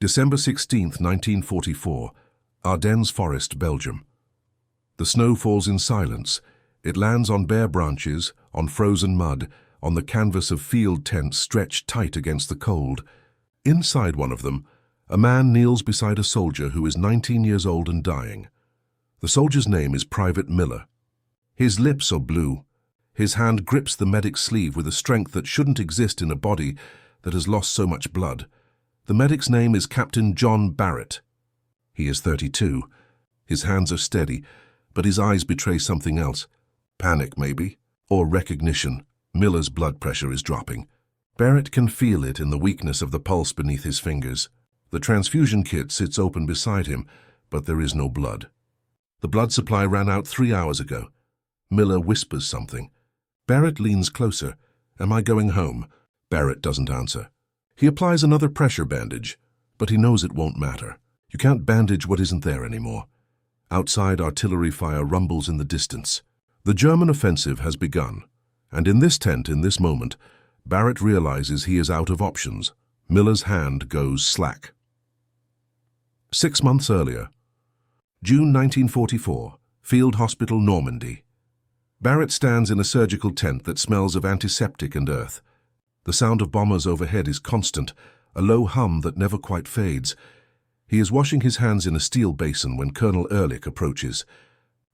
December 16th, 1944, Ardennes Forest, Belgium. The snow falls in silence. It lands on bare branches, on frozen mud, on the canvas of field tents stretched tight against the cold. Inside one of them, a man kneels beside a soldier who is 19 years old and dying. The soldier's name is Private Miller. His lips are blue. His hand grips the medic's sleeve with a strength that shouldn't exist in a body that has lost so much blood. The medic's name is Captain John Barrett. He is 32. His hands are steady, but his eyes betray something else. Panic, maybe, or recognition. Miller's blood pressure is dropping. Barrett can feel it in the weakness of the pulse beneath his fingers. The transfusion kit sits open beside him, but there is no blood. The blood supply ran out 3 hours ago. Miller whispers something. Barrett leans closer. "Am I going home?" Barrett doesn't answer. He applies another pressure bandage, but he knows it won't matter. You can't bandage what isn't there anymore. Outside, artillery fire rumbles in the distance. The German offensive has begun, and in this tent, in this moment, Barrett realizes he is out of options. Miller's hand goes slack. 6 months earlier, June 1944, Field Hospital, Normandy. Barrett stands in a surgical tent that smells of antiseptic and earth. The sound of bombers overhead is constant, a low hum that never quite fades. He is washing his hands in a steel basin when Colonel Ehrlich approaches.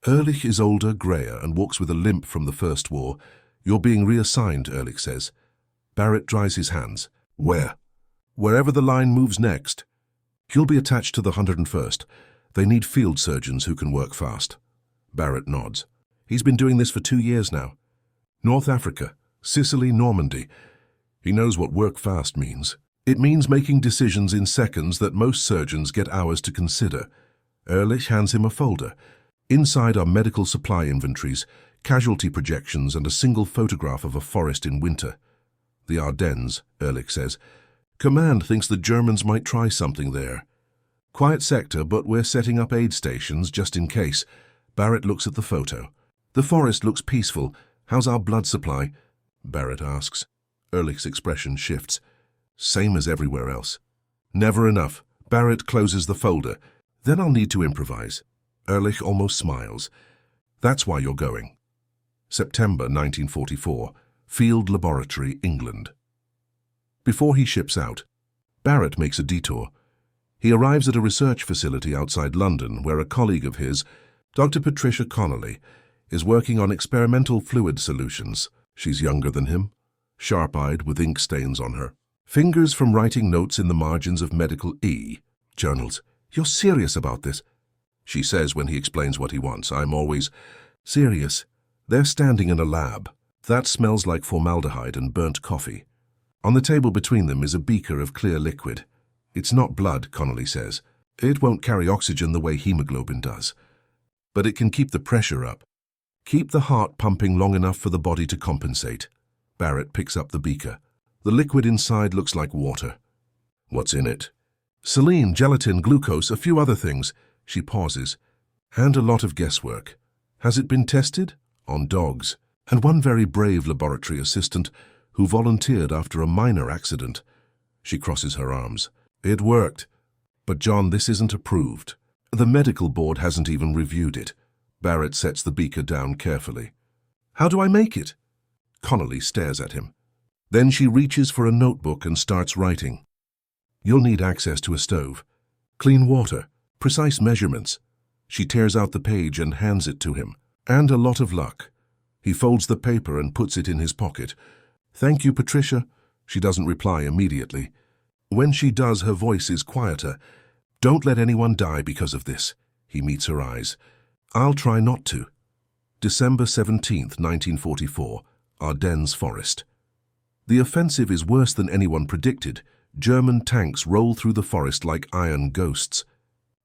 Ehrlich is older, greyer, and walks with a limp from the First War. "You're being reassigned," Ehrlich says. Barrett dries his hands. "Where?" "Wherever the line moves next. You'll be attached to the 101st. They need field surgeons who can work fast." Barrett nods. He's been doing this for 2 years now. North Africa, Sicily, Normandy. He knows what work fast means. It means making decisions in seconds that most surgeons get hours to consider. Ehrlich hands him a folder. Inside are medical supply inventories, casualty projections, and a single photograph of a forest in winter. "The Ardennes," Ehrlich says. "Command thinks the Germans might try something there. Quiet sector, but we're setting up aid stations just in case." Barrett looks at the photo. "The forest looks peaceful. How's our blood supply?" Barrett asks. Ehrlich's expression shifts. "Same as everywhere else." "Never enough." Barrett closes the folder. "Then I'll need to improvise." Ehrlich almost smiles. "That's why you're going." September 1944, Field Laboratory, England. Before he ships out, Barrett makes a detour. He arrives at a research facility outside London where a colleague of his, Dr. Patricia Connolly, is working on experimental fluid solutions. She's younger than him, sharp-eyed with ink stains on her. Fingers from writing notes in the margins of medical journals. "You're serious about this?" she says when he explains what he wants. "I'm always serious." They're standing in a lab. That smells like formaldehyde and burnt coffee. On the table between them is a beaker of clear liquid. "It's not blood," Connolly says. "It won't carry oxygen the way hemoglobin does. But it can keep the pressure up. Keep the heart pumping long enough for the body to compensate." Barrett picks up the beaker. The liquid inside looks like water. "What's in it?" "Saline, gelatin, glucose, a few other things." She pauses. "And a lot of guesswork. Has it been tested?" "On dogs. And one very brave laboratory assistant who volunteered after a minor accident." She crosses her arms. "It worked. But John, this isn't approved. The medical board hasn't even reviewed it." Barrett sets the beaker down carefully. "How do I make it?" Connolly stares at him. Then she reaches for a notebook and starts writing. "You'll need access to a stove. Clean water. Precise measurements." She tears out the page and hands it to him. "And a lot of luck." He folds the paper and puts it in his pocket. "Thank you, Patricia." She doesn't reply immediately. When she does, her voice is quieter. "Don't let anyone die because of this." He meets her eyes. "I'll try not to." December 17th, 1944, Ardennes Forest. The offensive is worse than anyone predicted. German tanks roll through the forest like iron ghosts.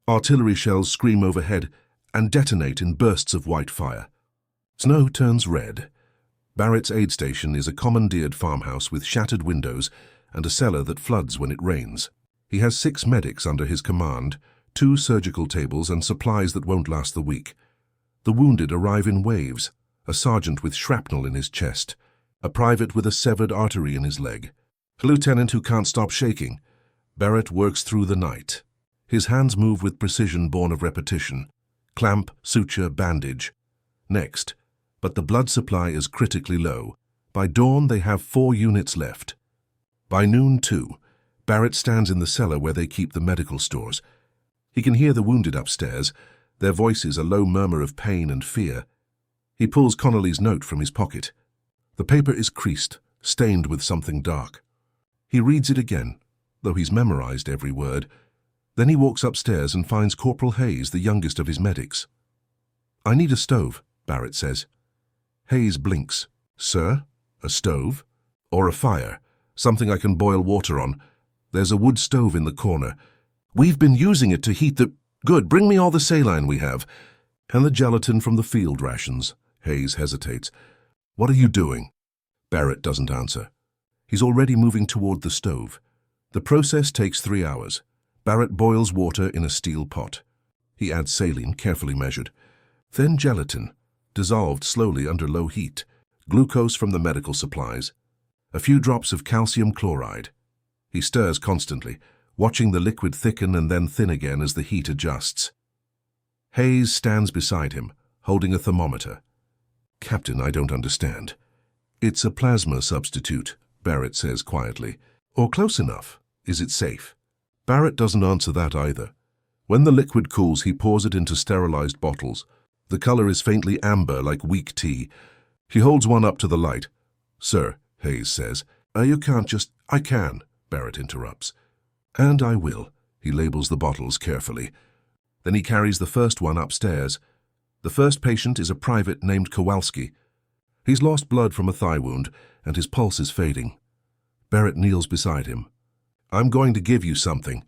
Artillery shells scream overhead and detonate in bursts of white fire. Snow turns red. Barrett's aid station is a commandeered farmhouse with shattered windows and a cellar that floods when it rains. He has 6 medics under his command, 2 surgical tables and supplies that won't last the week. The wounded arrive in waves, a sergeant with shrapnel in his chest, a private with a severed artery in his leg, a lieutenant who can't stop shaking. Barrett works through the night. His hands move with precision born of repetition. Clamp, suture, bandage. Next. But the blood supply is critically low. By dawn, they have 4 units left. By noon, 2. Barrett stands in the cellar where they keep the medical stores. He can hear the wounded upstairs, their voices a low murmur of pain and fear. He pulls Connolly's note from his pocket. The paper is creased, stained with something dark. He reads it again, though he's memorized every word. Then he walks upstairs and finds Corporal Hayes, the youngest of his medics. "I need a stove," Barrett says. Hayes blinks. "Sir? A stove? Or a fire? Something I can boil water on? There's a wood stove in the corner. We've been using it to heat the—" "Good, bring me all the saline we have. And the gelatin from the field rations." Hayes hesitates. "What are you doing?" Barrett doesn't answer. He's already moving toward the stove. The process takes 3 hours. Barrett boils water in a steel pot. He adds saline, carefully measured. Then gelatin, dissolved slowly under low heat. Glucose from the medical supplies. A few drops of calcium chloride. He stirs constantly, watching the liquid thicken and then thin again as the heat adjusts. Hayes stands beside him, holding a thermometer. "Captain, I don't understand." "It's a plasma substitute," Barrett says quietly. "Or close enough. Is it safe?" Barrett doesn't answer that either. When the liquid cools, he pours it into sterilized bottles. The color is faintly amber, like weak tea. He holds one up to the light. "Sir," Hayes says. You can't just—" "I can," Barrett interrupts. "And I will." He labels the bottles carefully. Then he carries the first one upstairs. The first patient is a private named Kowalski. He's lost blood from a thigh wound, and his pulse is fading. Barrett kneels beside him. "I'm going to give you something.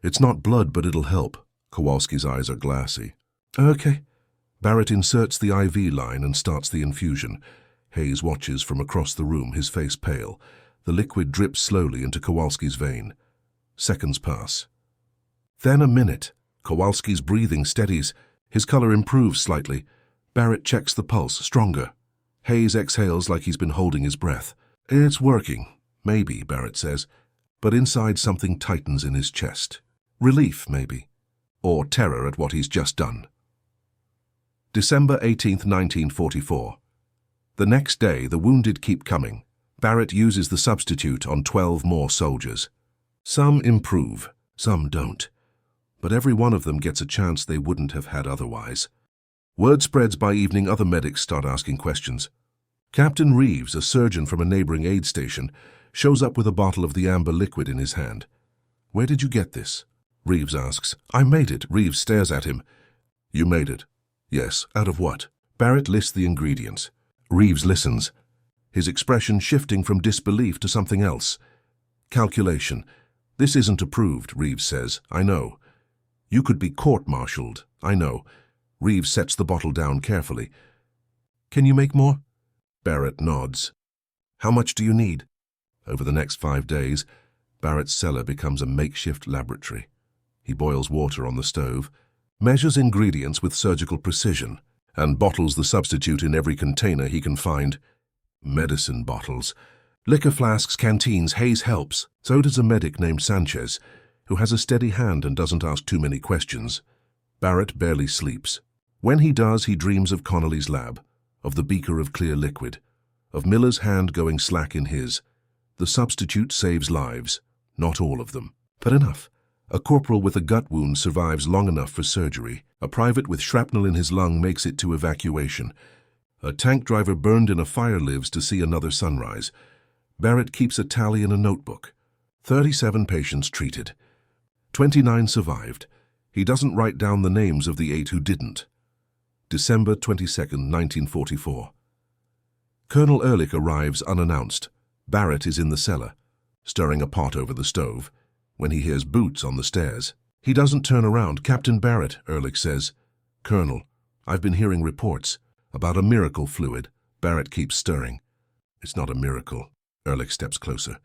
It's not blood, but it'll help." Kowalski's eyes are glassy. "Okay." Barrett inserts the IV line and starts the infusion. Hayes watches from across the room, his face pale. The liquid drips slowly into Kowalski's vein. Seconds pass. Then a minute. Kowalski's breathing steadies. His color improves slightly. Barrett checks the pulse, stronger. Hayes exhales like he's been holding his breath. "It's working." "Maybe," Barrett says. But inside something tightens in his chest. Relief, maybe. Or terror at what he's just done. December 18th, 1944. The next day, the wounded keep coming. Barrett uses the substitute on 12 more soldiers. Some improve, some don't. But every one of them gets a chance they wouldn't have had otherwise. Word spreads by evening, other medics start asking questions. Captain Reeves, a surgeon from a neighboring aid station, shows up with a bottle of the amber liquid in his hand. "Where did you get this?" Reeves asks. "I made it." Reeves stares at him. "You made it?" "Yes." "Out of what?" Barrett lists the ingredients. Reeves listens, his expression shifting from disbelief to something else. "Calculation. This isn't approved," Reeves says. "I know. You could be court-martialed. I know." Reeves sets the bottle down carefully. "Can you make more?" Barrett nods. "How much do you need?" Over the next 5 days, Barrett's cellar becomes a makeshift laboratory. He boils water on the stove, measures ingredients with surgical precision, and bottles the substitute in every container he can find. Medicine bottles, liquor flasks, canteens. Hayes helps. So does a medic named Sanchez, who has a steady hand and doesn't ask too many questions. Barrett barely sleeps. When he does, he dreams of Connolly's lab, of the beaker of clear liquid, of Miller's hand going slack in his. The substitute saves lives, not all of them, but enough. A corporal with a gut wound survives long enough for surgery. A private with shrapnel in his lung makes it to evacuation. A tank driver burned in a fire lives to see another sunrise. Barrett keeps a tally in a notebook. 37 patients treated. 29 survived. He doesn't write down the names of the 8 who didn't. December 22nd, 1944. Colonel Ehrlich arrives unannounced. Barrett is in the cellar, stirring a pot over the stove, when he hears boots on the stairs. He doesn't turn around. "Captain Barrett," Ehrlich says. "Colonel, I've been hearing reports about a miracle fluid." Barrett keeps stirring. "It's not a miracle." Ehrlich steps closer.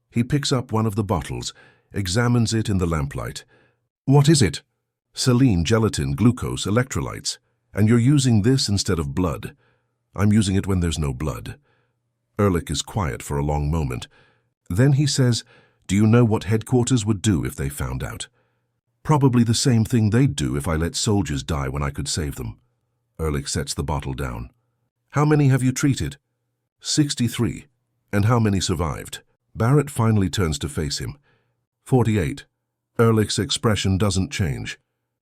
He picks up one of the bottles, examines it in the lamplight. "What is it?" "Saline, gelatin, glucose, electrolytes. And you're using this instead of blood." "I'm using it when there's no blood." Ehrlich is quiet for a long moment. Then he says, Do you know what headquarters would do if they found out? Probably the same thing they'd do if I let soldiers die when I could save them. Ehrlich sets the bottle down. How many have you treated? 63. And how many survived? Barrett finally turns to face him. 48. Ehrlich's expression doesn't change.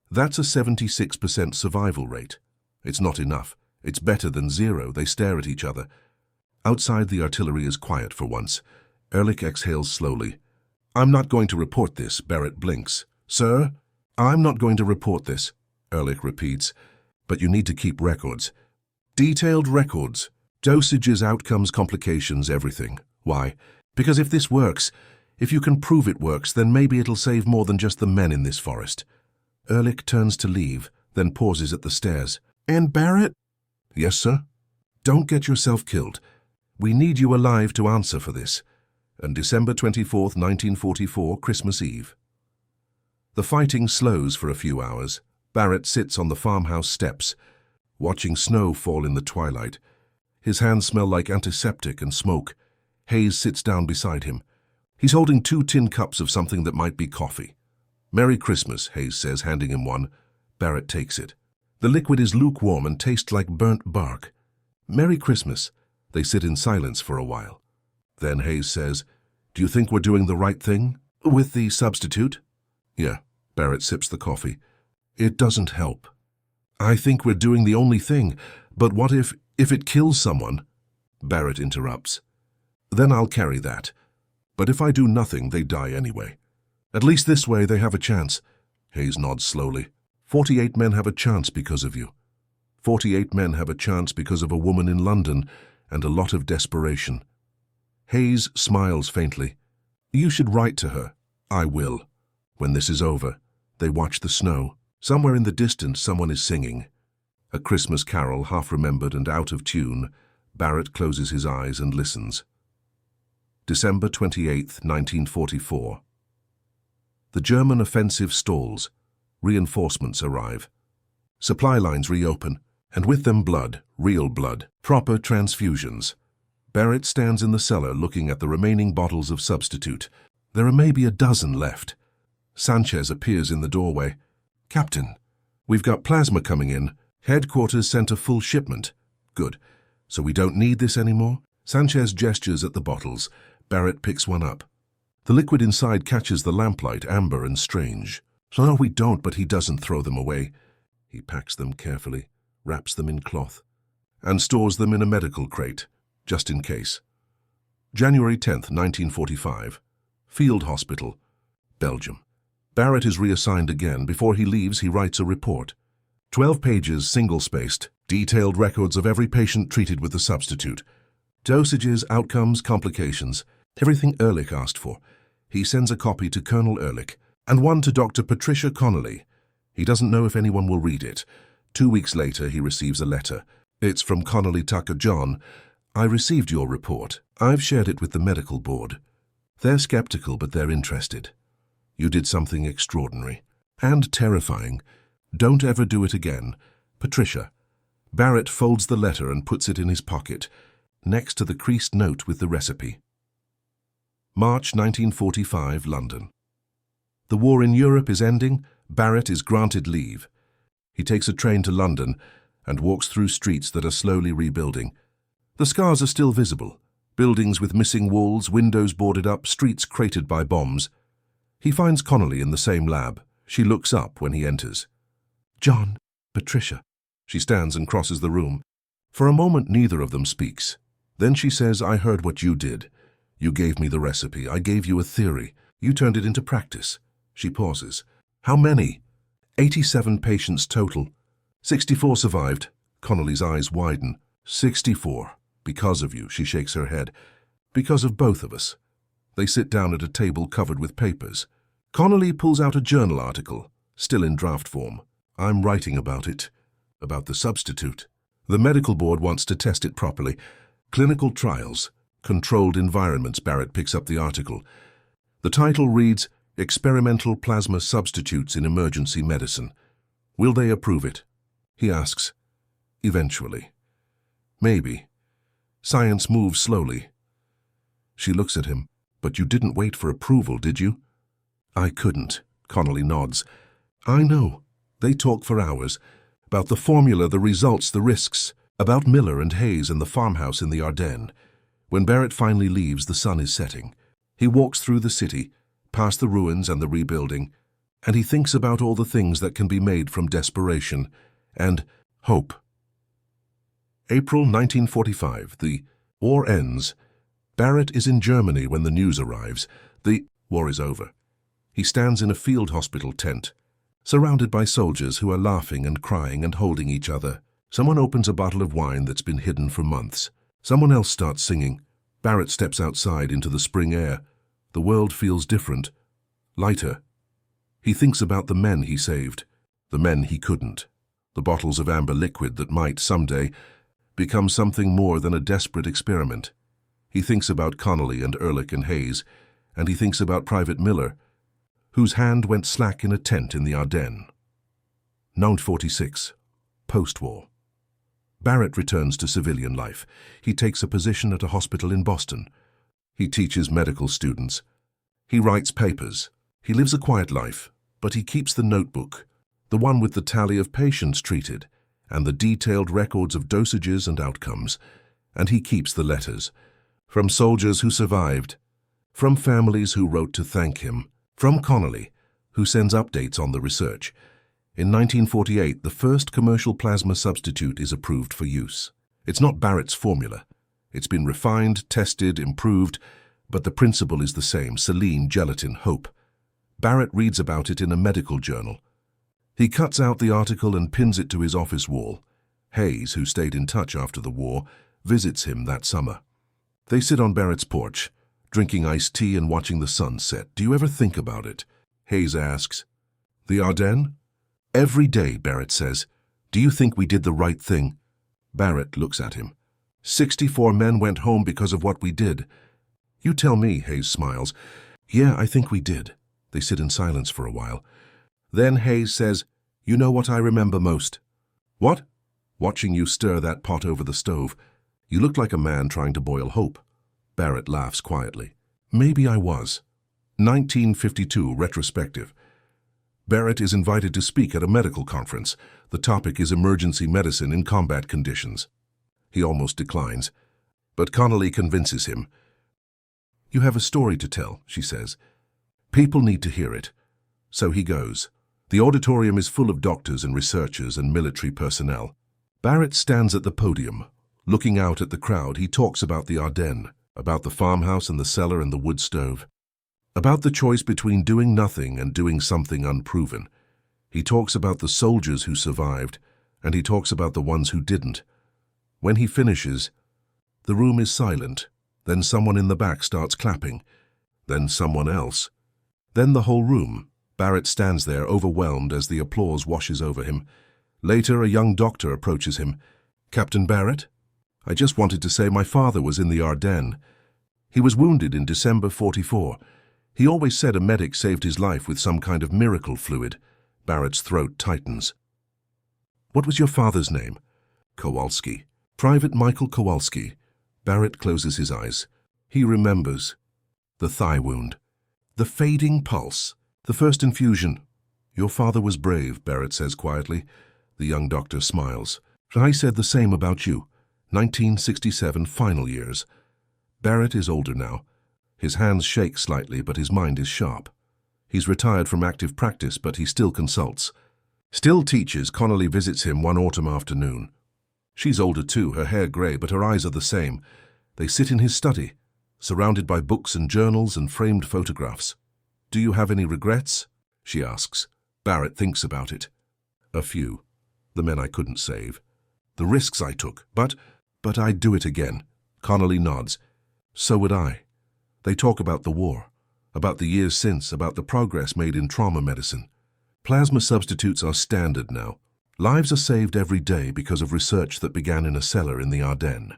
That's a 76% survival rate. It's not enough. It's better than 0. They stare at each other. Outside, the artillery is quiet for once. Ehrlich exhales slowly. I'm not going to report this, Barrett blinks. Sir? I'm not going to report this, Ehrlich repeats. But you need to keep records. Detailed records. Dosages, outcomes, complications, everything. Why? Because if this works, if you can prove it works, then maybe it'll save more than just the men in this forest. Ehrlich turns to leave, then pauses at the stairs. And Barrett? Yes, sir? Don't get yourself killed. We need you alive to answer for this. And December 24th, 1944, Christmas Eve. The fighting slows for a few hours. Barrett sits on the farmhouse steps, watching snow fall in the twilight. His hands smell like antiseptic and smoke. Hayes sits down beside him. He's holding 2 tin cups of something that might be coffee. Merry Christmas, Hayes says, handing him one. Barrett takes it. The liquid is lukewarm and tastes like burnt bark. Merry Christmas. They sit in silence for a while. Then Hayes says, Do you think we're doing the right thing? With the substitute? Yeah. Barrett sips the coffee. It doesn't help. I think we're doing the only thing, but what if it kills someone? Barrett interrupts. Then I'll carry that. But if I do nothing, they die anyway. At least this way they have a chance. Hayes nods slowly. 48 men have a chance because of you. 48 men have a chance because of a woman in London and a lot of desperation. Hayes smiles faintly. You should write to her. I will. When this is over, they watch the snow. Somewhere in the distance, someone is singing. A Christmas carol, half-remembered and out of tune. Barrett closes his eyes and listens. December 28th, 1944. The German offensive stalls. Reinforcements arrive. Supply lines reopen, and with them blood, real blood, proper transfusions. Barrett stands in the cellar looking at the remaining bottles of substitute. There are maybe a dozen left. Sanchez appears in the doorway. Captain, we've got plasma coming in. Headquarters sent a full shipment. Good. So we don't need this anymore? Sanchez gestures at the bottles. Barrett picks one up. The liquid inside catches the lamplight, amber and strange. So no, we don't, but he doesn't throw them away. He packs them carefully, wraps them in cloth, and stores them in a medical crate, just in case. January 10th, 1945. Field Hospital, Belgium. Barrett is reassigned again. Before he leaves, he writes a report. 12 pages, single-spaced, detailed records of every patient treated with the substitute. Dosages, outcomes, complications, everything Ehrlich asked for. He sends a copy to Colonel Ehrlich, and one to Dr. Patricia Connolly. He doesn't know if anyone will read it. 2 weeks later, he receives a letter. It's from Connolly Tucker. John, I received your report. I've shared it with the medical board. They're skeptical, but they're interested. You did something extraordinary and terrifying. Don't ever do it again. Patricia. Barrett folds the letter and puts it in his pocket, next to the creased note with the recipe. March 1945, London. The war in Europe is ending. Barrett is granted leave. He takes a train to London and walks through streets that are slowly rebuilding. The scars are still visible. Buildings with missing walls, windows boarded up, streets cratered by bombs. He finds Connolly in the same lab. She looks up when he enters. John, Patricia. She stands and crosses the room. For a moment, neither of them speaks. Then she says, I heard what you did. You gave me the recipe. I gave you a theory. You turned it into practice. She pauses. How many? 87 patients total. 64 survived. Connolly's eyes widen. 64. Because of you, she shakes her head. Because of both of us. They sit down at a table covered with papers. Connolly pulls out a journal article, still in draft form. I'm writing about it. About the substitute. The medical board wants to test it properly. Clinical trials. Controlled environments. Barrett picks up the article. The title reads, Experimental Plasma Substitutes in Emergency Medicine. Will they approve it? He asks. Eventually. Maybe. Science moves slowly. She looks at him. But you didn't wait for approval, did you? I couldn't, Connolly nods. I know. They talk for hours. About the formula, the results, the risks. About Miller and Hayes and the farmhouse in the Ardennes. When Barrett finally leaves, the sun is setting. He walks through the city, past the ruins and the rebuilding, and he thinks about all the things that can be made from desperation and hope. April 1945. The war ends. Barrett is in Germany when the news arrives. The war is over. He stands in a field hospital tent, surrounded by soldiers who are laughing and crying and holding each other. Someone opens a bottle of wine that's been hidden for months. Someone else starts singing. Barrett steps outside into the spring air. The world feels different, lighter. He thinks about the men he saved, the men he couldn't, the bottles of amber liquid that might, someday, become something more than a desperate experiment. He thinks about Connolly and Ehrlich and Hayes, and he thinks about Private Miller, whose hand went slack in a tent in the Ardennes. 946. Post-war. Barrett returns to civilian life. He takes a position at a hospital in Boston. He teaches medical students. He writes papers. He lives a quiet life, but he keeps the notebook, the one with the tally of patients treated, and the detailed records of dosages and outcomes. And he keeps the letters, from soldiers who survived, from families who wrote to thank him, from Connolly, who sends updates on the research. In 1948, the first commercial plasma substitute is approved for use. It's not Barrett's formula. It's been refined, tested, improved, but the principle is the same: saline, gelatin, hope. Barrett reads about it in a medical journal. He cuts out the article and pins it to his office wall. Hayes, who stayed in touch after the war, visits him that summer. They sit on Barrett's porch, drinking iced tea and watching the sun set. Do you ever think about it? Hayes asks. The Ardennes? Every day, Barrett says. Do you think we did the right thing? Barrett looks at him. 64 men went home because of what we did. You tell me, Hayes smiles. Yeah, I think we did. They sit in silence for a while. Then Hayes says, You know what I remember most? What? Watching you stir that pot over the stove. You looked like a man trying to boil hope. Barrett laughs quietly. Maybe I was. 1952 retrospective. Barrett is invited to speak at a medical conference. The topic is emergency medicine in combat conditions. He almost declines, but Connolly convinces him. You have a story to tell, she says. People need to hear it. So he goes. The auditorium is full of doctors and researchers and military personnel. Barrett stands at the podium. Looking out at the crowd, he talks about the Ardennes, about the farmhouse and the cellar and the wood stove, about the choice between doing nothing and doing something unproven. He talks about the soldiers who survived, and he talks about the ones who didn't. When he finishes, the room is silent. Then someone in the back starts clapping. Then someone else. Then the whole room. Barrett stands there, overwhelmed as the applause washes over him. Later, a young doctor approaches him. Captain Barrett? I just wanted to say my father was in the Ardennes. He was wounded in December 44. He always said a medic saved his life with some kind of miracle fluid. Barrett's throat tightens. What was your father's name? Kowalski. Private Michael Kowalski. Barrett closes his eyes. He remembers. The thigh wound. The fading pulse. The first infusion. Your father was brave, Barrett says quietly. The young doctor smiles. I said the same about you. 1967 final years. Barrett is older now. His hands shake slightly, but his mind is sharp. He's retired from active practice, but he still consults. Still teaches. Connolly visits him one autumn afternoon. She's older too, her hair grey, but her eyes are the same. They sit in his study, surrounded by books and journals and framed photographs. Do you have any regrets? She asks. Barrett thinks about it. A few. The men I couldn't save. The risks I took. But I'd do it again. Connolly nods. So would I. They talk about the war, about the years since, about the progress made in trauma medicine. Plasma substitutes are standard now. Lives are saved every day because of research that began in a cellar in the Ardennes.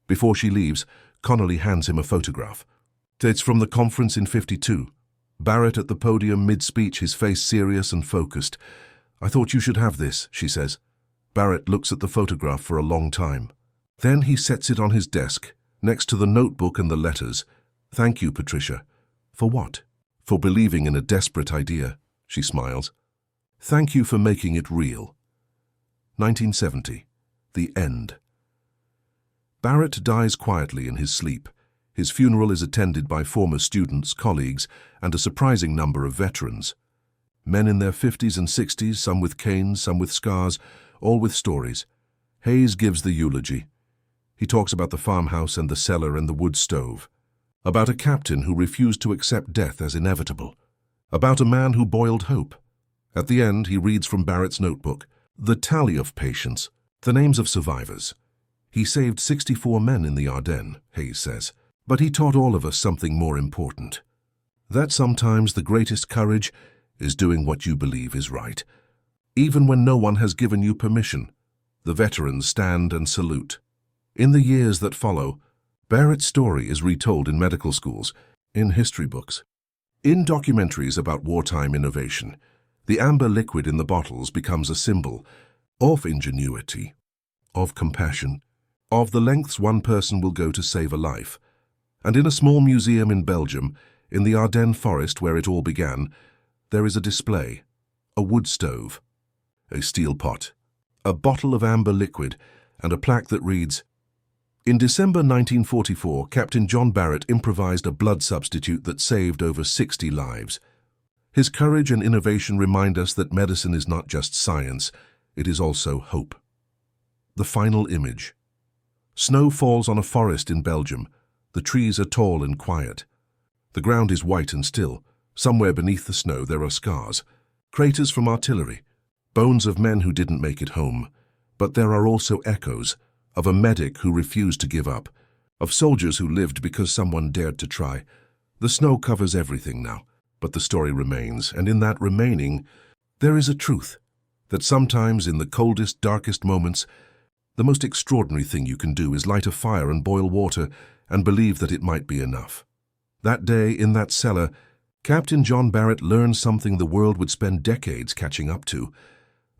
Before she leaves, Connolly hands him a photograph. It's from the conference in 52. Barrett at the podium mid-speech, his face serious and focused. I thought you should have this, she says. Barrett looks at the photograph for a long time. Then he sets it on his desk, next to the notebook and the letters. Thank you, Patricia. For what? For believing in a desperate idea, she smiles. Thank you for making it real. 1970. The End. Barrett dies quietly in his sleep. His funeral is attended by former students, colleagues, and a surprising number of veterans. Men in their 50s and 60s, some with canes, some with scars, all with stories. Hayes gives the eulogy. He talks about the farmhouse and the cellar and the wood stove. About a captain who refused to accept death as inevitable. About a man who boiled hope. At the end, he reads from Barrett's notebook, the tally of patients, the names of survivors. He saved 64 men in the Ardennes, Hayes says, but he taught all of us something more important. That sometimes the greatest courage is doing what you believe is right. Even when no one has given you permission, the veterans stand and salute. In the years that follow, Barrett's story is retold in medical schools, in history books, in documentaries about wartime innovation. The amber liquid in the bottles becomes a symbol of ingenuity, of compassion, of the lengths one person will go to save a life. And in a small museum in Belgium, in the Ardennes forest where it all began, there is a display, a wood stove, a steel pot, a bottle of amber liquid, and a plaque that reads, in December 1944, Captain John Barrett improvised a blood substitute that saved over 60 lives. His courage and innovation remind us that medicine is not just science, it is also hope. The final image. Snow falls on a forest in Belgium. The trees are tall and quiet. The ground is white and still. Somewhere beneath the snow there are scars, craters from artillery, bones of men who didn't make it home. But there are also echoes of a medic who refused to give up, of soldiers who lived because someone dared to try. The snow covers everything now, but the story remains, and in that remaining, there is a truth, that sometimes in the coldest, darkest moments, the most extraordinary thing you can do is light a fire and boil water and believe that it might be enough. That day, in that cellar, Captain John Barrett learned something the world would spend decades catching up to.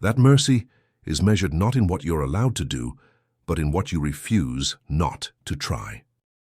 That mercy is measured not in what you're allowed to do, but in what you refuse not to try.